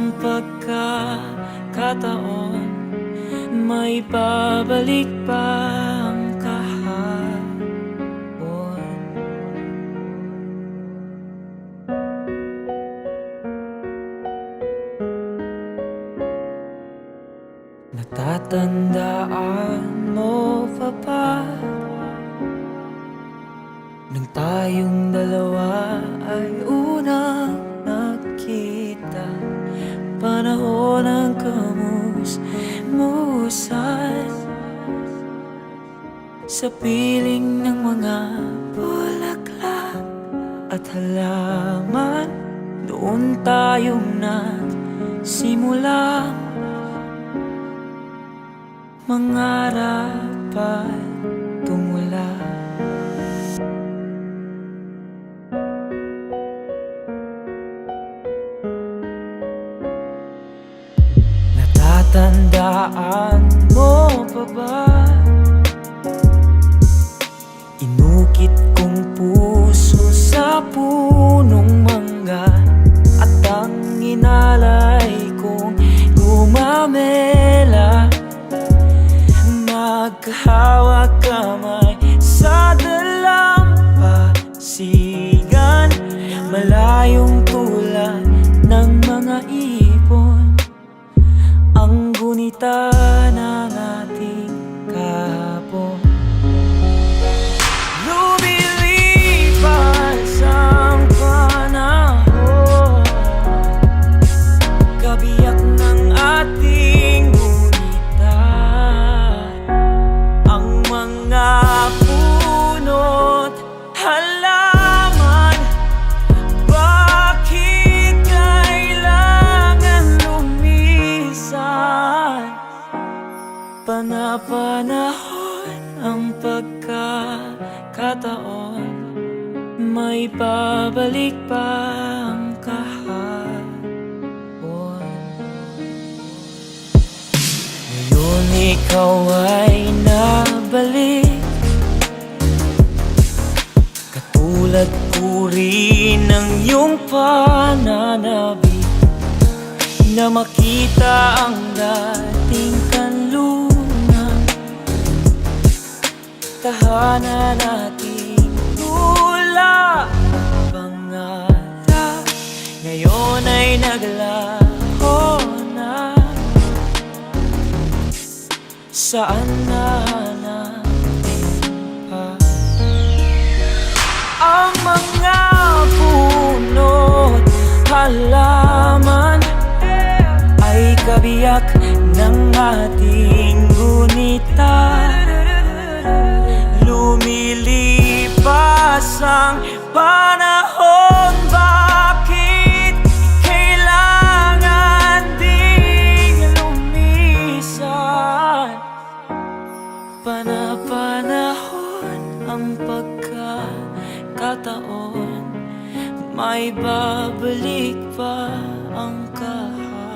ang pagkakataon, may babalik pa ang kahapon. Natatandaan mo pa ba nang tayong dalawa ay unang nakita? Panahon ng kamus-musan sa piling ng mga bulaklak at halaman. Doon tayong nagsimulang mangarap at tumula. Natatandaan mo pa ba? Inukit kong puso sa punong mangga at ang inalay kong gumamela. Magkahawak kamay sa dalampasigan, malayong tulad ng mga ibon, ang gunita ng ating kahapon. Lumilipas ang panahon, kabiyak ng ating gunita, ang mga puno't halaman. Bakit kailangan lumisan? Panapanahon ang pagkakataon, may babalik pa ang kahapon. Ngayon ikaw ay nabalik, katulad ko rin ng iyong pananabik, na makita ang dating kanlungan, tahanan nating tula pangarap. Ngayon ay naglaho na, saan na natin pa ang mga puno't halaman ay kabiyak ng ating gunita. Lumilipas ang panahon, bakit kailangan ding lumisan? Panapanahon ang pagkakataon, may babalik pa ang kahapon.